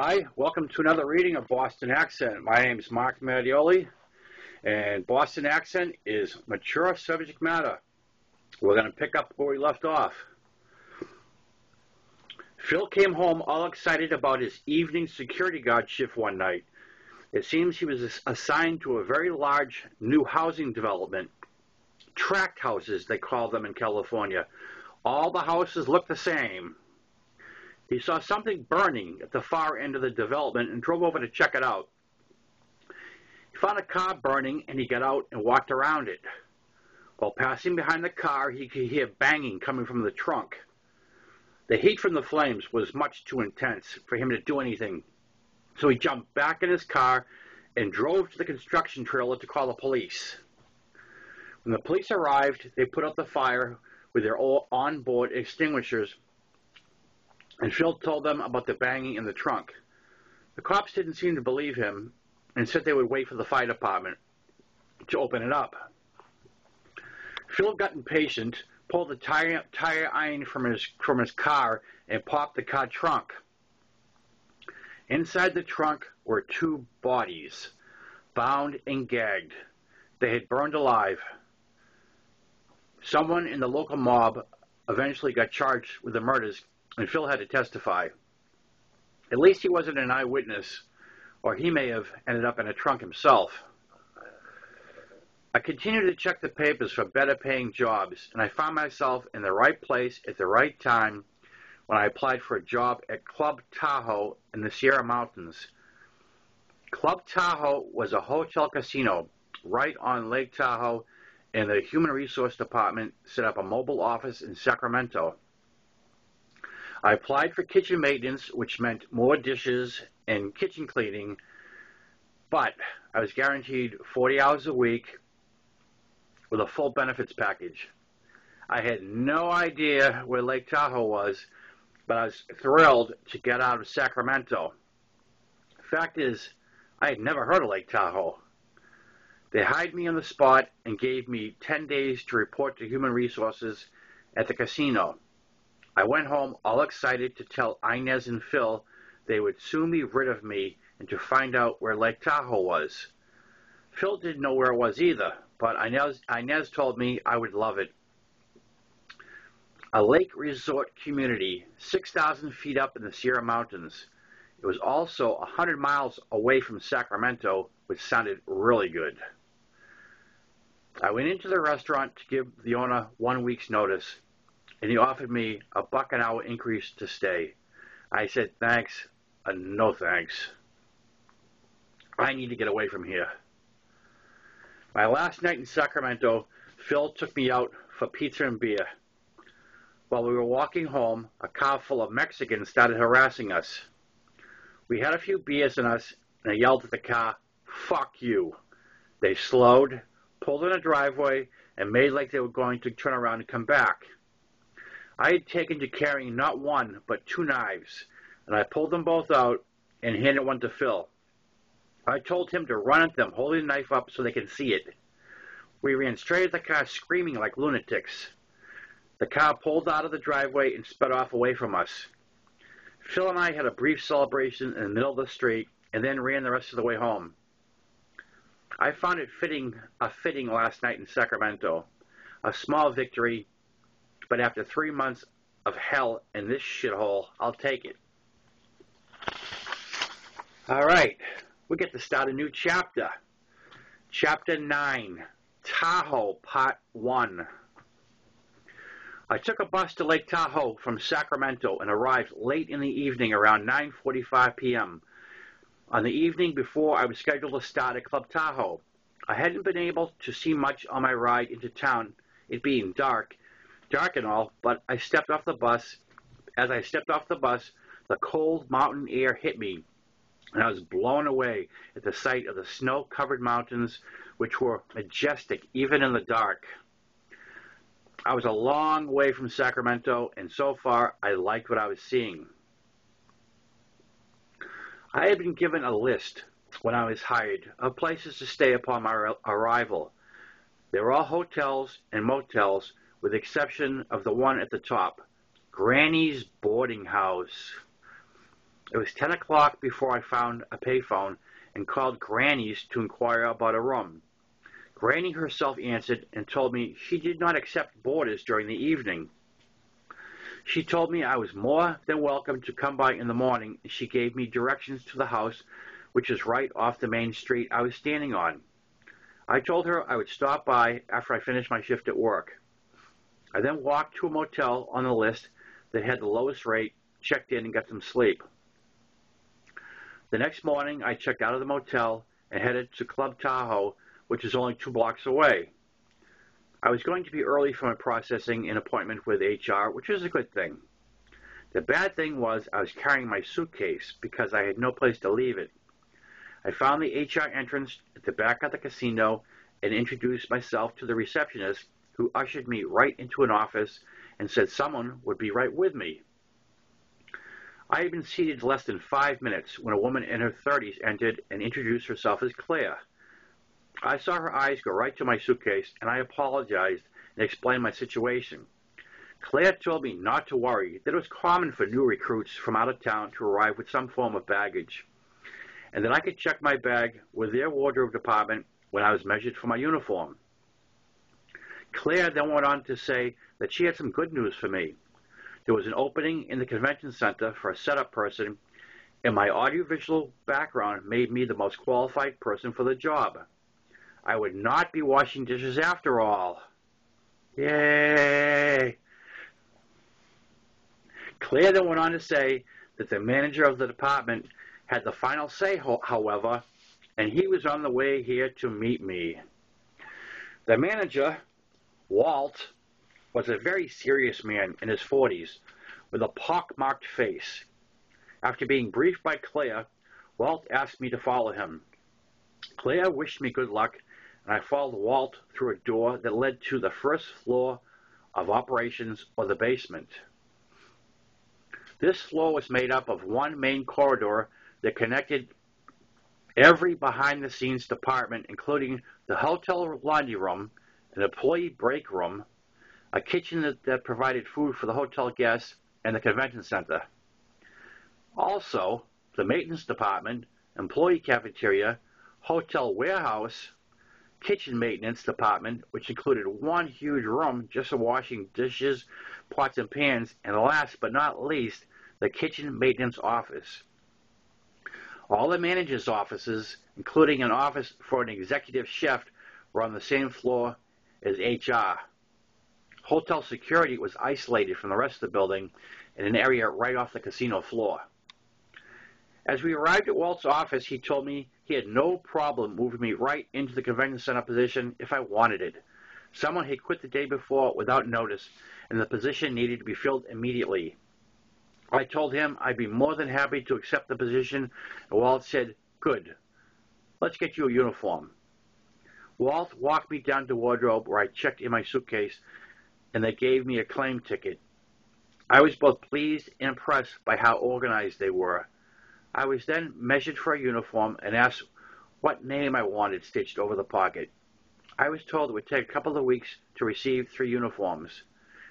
Hi, welcome to another reading of Boston Accent. My name is Mark Mattioli, and Boston Accent is mature subject matter. We're going to pick up where we left off. Phil came home all excited about his evening security guard shift one night. It seems he was assigned to a very large new housing development. Tract houses, they call them in California. All the houses look the same. He saw something burning at the far end of the development and drove over to check it out. He found a car burning and he got out and walked around it. While passing behind the car, he could hear banging coming from the trunk. The heat from the flames was much too intense for him to do anything, so he jumped back in his car and drove to the construction trailer to call the police. When the police arrived, they put out the fire with their onboard extinguishers, and Phil told them about the banging in the trunk. The cops didn't seem to believe him and said they would wait for the fire department to open it up. Phil got impatient, pulled the tire iron from his car, and popped the car trunk. Inside the trunk were two bodies, bound and gagged. They had burned alive. Someone in the local mob eventually got charged with the murders, and Phil had to testify. At least he wasn't an eyewitness, or he may have ended up in a trunk himself. I continued to check the papers for better paying jobs, and I found myself in the right place at the right time when I applied for a job at Club Tahoe in the Sierra Mountains. Club Tahoe was a hotel casino right on Lake Tahoe, and the Human Resource Department set up a mobile office in Sacramento. I applied for kitchen maintenance, which meant more dishes and kitchen cleaning, but I was guaranteed 40 hours a week with a full benefits package. I had no idea where Lake Tahoe was, but I was thrilled to get out of Sacramento. Fact is, I had never heard of Lake Tahoe. They hired me on the spot and gave me 10 days to report to Human Resources at the casino. I went home all excited to tell Inez and Phil they would soon be rid of me and to find out where Lake Tahoe was. Phil didn't know where it was either, but Inez told me I would love it. A lake resort community 6,000 feet up in the Sierra Mountains. It was also 100 miles away from Sacramento, which sounded really good. I went into the restaurant to give the owner 1 week's notice, and he offered me $1 an hour increase to stay. I said thanks, no thanks. I need to get away from here. My last night in Sacramento, Phil took me out for pizza and beer. While we were walking home, a car full of Mexicans started harassing us. We had a few beers in us, and I yelled at the car, "Fuck you." They slowed, pulled in a driveway, and made like they were going to turn around and come back. I had taken to carrying not one, but 2 knives, and I pulled them both out and handed one to Phil. I told him to run at them, holding the knife up so they could see it. We ran straight at the car, screaming like lunatics. The car pulled out of the driveway and sped off away from us. Phil and I had a brief celebration in the middle of the street, and then ran the rest of the way home. I found it fitting last night in Sacramento. A small victory, but after 3 months of hell in this shithole, I'll take it. All right, we get to start a new chapter. Chapter 9, Tahoe, Part 1. I took a bus to Lake Tahoe from Sacramento and arrived late in the evening around 9:45 p.m. on the evening before I was scheduled to start at Club Tahoe. I hadn't been able to see much on my ride into town, it being dark and all, but I stepped off the bus. As I stepped off the bus, the cold mountain air hit me, and I was blown away at the sight of the snow-covered mountains, which were majestic even in the dark. I was a long way from Sacramento, and so far I liked what I was seeing. I had been given a list when I was hired of places to stay upon my arrival. They were all hotels and motels, with the exception of the one at the top, Granny's Boarding House. It was 10 o'clock before I found a payphone and called Granny's to inquire about a room. Granny herself answered and told me she did not accept boarders during the evening. She told me I was more than welcome to come by in the morning, and she gave me directions to the house, which is right off the main street I was standing on. I told her I would stop by after I finished my shift at work. I then walked to a motel on the list that had the lowest rate, checked in, and got some sleep. The next morning, I checked out of the motel and headed to Club Tahoe, which is only 2 blocks away. I was going to be early for my processing an appointment with HR, which was a good thing. The bad thing was I was carrying my suitcase because I had no place to leave it. I found the HR entrance at the back of the casino and introduced myself to the receptionist, who ushered me right into an office and said someone would be right with me. I had been seated less than 5 minutes when a woman in her 30s entered and introduced herself as Claire. I saw her eyes go right to my suitcase, and I apologized and explained my situation. Claire told me not to worry, that it was common for new recruits from out of town to arrive with some form of baggage, and that I could check my bag with their wardrobe department when I was measured for my uniform. Claire then went on to say that she had some good news for me. There was an opening in the convention center for a setup person, and my audiovisual background made me the most qualified person for the job. I would not be washing dishes after all. Yay! Claire then went on to say that the manager of the department had the final say, however, and he was on the way here to meet me. The manager, Walt, was a very serious man in his 40s with a pock-marked face. After being briefed by Claire, Walt asked me to follow him. Claire wished me good luck, and I followed Walt through a door that led to the first floor of operations, or the basement. This floor was made up of one main corridor that connected every behind-the-scenes department, including the hotel laundry room, an employee break room, a kitchen that provided food for the hotel guests, and the convention center. Also, the maintenance department, employee cafeteria, hotel warehouse, kitchen maintenance department, which included one huge room just for washing dishes, pots, and pans, and last but not least, the kitchen maintenance office. All the managers' offices, including an office for an executive chef, were on the same floor as HR. Hotel security was isolated from the rest of the building in an area right off the casino floor. As we arrived at Walt's office, he told me he had no problem moving me right into the convention center position if I wanted it. Someone had quit the day before without notice, and the position needed to be filled immediately. I told him I'd be more than happy to accept the position, and Walt said, "Good. Let's get you a uniform." Walt walked me down to wardrobe where I checked in my suitcase, and they gave me a claim ticket. I was both pleased and impressed by how organized they were. I was then measured for a uniform and asked what name I wanted stitched over the pocket. I was told it would take a couple of weeks to receive 3 uniforms.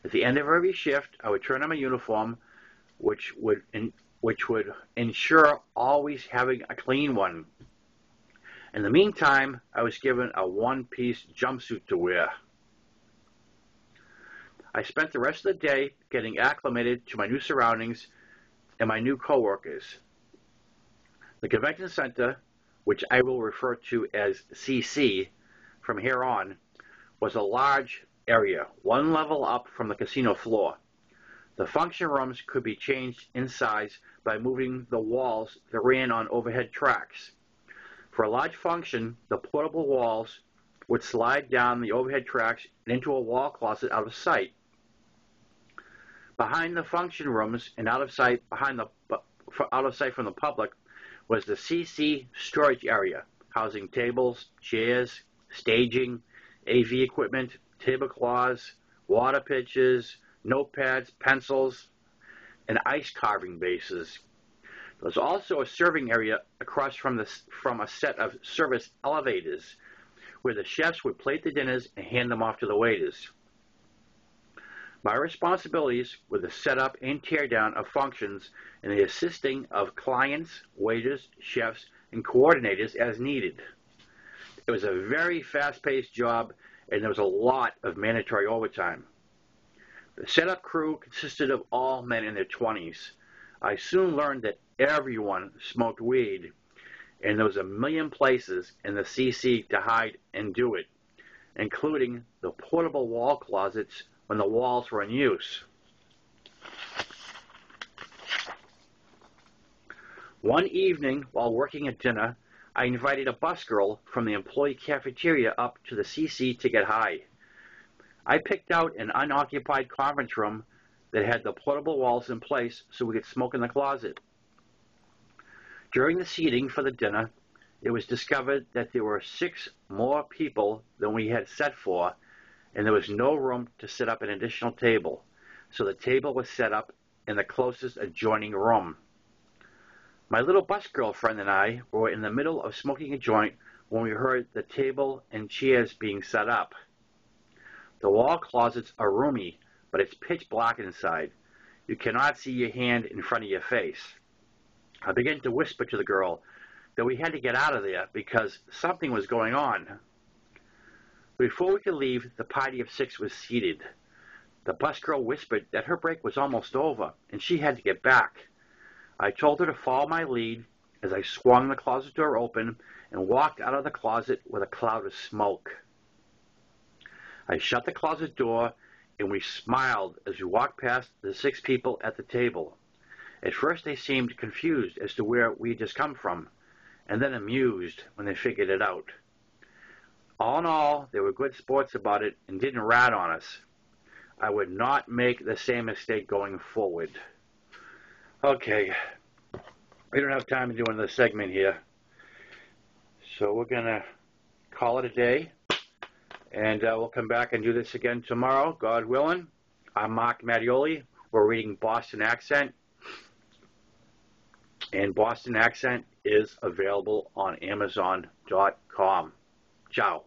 At the end of every shift, I would turn on my uniform, which would ensure always having a clean one. In the meantime, I was given a one-piece jumpsuit to wear. I spent the rest of the day getting acclimated to my new surroundings and my new coworkers. The convention center, which I will refer to as CC from here on, was a large area, one level up from the casino floor. The function rooms could be changed in size by moving the walls that ran on overhead tracks. For a large function, the portable walls would slide down the overhead tracks and into a wall closet out of sight. Behind the function rooms and out of sight from the public was the CC storage area, housing tables, chairs, staging, AV equipment, tablecloths, water pitchers, notepads, pencils, and ice carving bases. There was also a serving area across from a set of service elevators where the chefs would plate the dinners and hand them off to the waiters. My responsibilities were the setup and teardown of functions and the assisting of clients, waiters, chefs, and coordinators as needed. It was a very fast-paced job, and there was a lot of mandatory overtime. The setup crew consisted of all men in their 20s. I soon learned that everyone smoked weed, and there was a million places in the CC to hide and do it, including the portable wall closets when the walls were in use. One evening, while working at dinner, I invited a busgirl from the employee cafeteria up to the CC to get high. I picked out an unoccupied conference room that had the portable walls in place so we could smoke in the closet. During the seating for the dinner, it was discovered that there were 6 more people than we had set for, and there was no room to set up an additional table, so the table was set up in the closest adjoining room. My little bus girlfriend and I were in the middle of smoking a joint when we heard the table and chairs being set up. The wall closets are roomy, but it's pitch black inside. You cannot see your hand in front of your face. I began to whisper to the girl that we had to get out of there because something was going on. Before we could leave, the party of 6 was seated. The bus girl whispered that her break was almost over and she had to get back. I told her to follow my lead as I swung the closet door open and walked out of the closet with a cloud of smoke. I shut the closet door and we smiled as we walked past the 6 people at the table. At first they seemed confused as to where we had just come from, and then amused when they figured it out. All in all, they were good sports about it and didn't rat on us. I would not make the same mistake going forward. Okay, we don't have time to do another segment here, so we're going to call it a day, and we'll come back and do this again tomorrow, God willing. I'm Mark Mattioli. We're reading Boston Accent, and Boston Accent is available on Amazon.com. Ciao.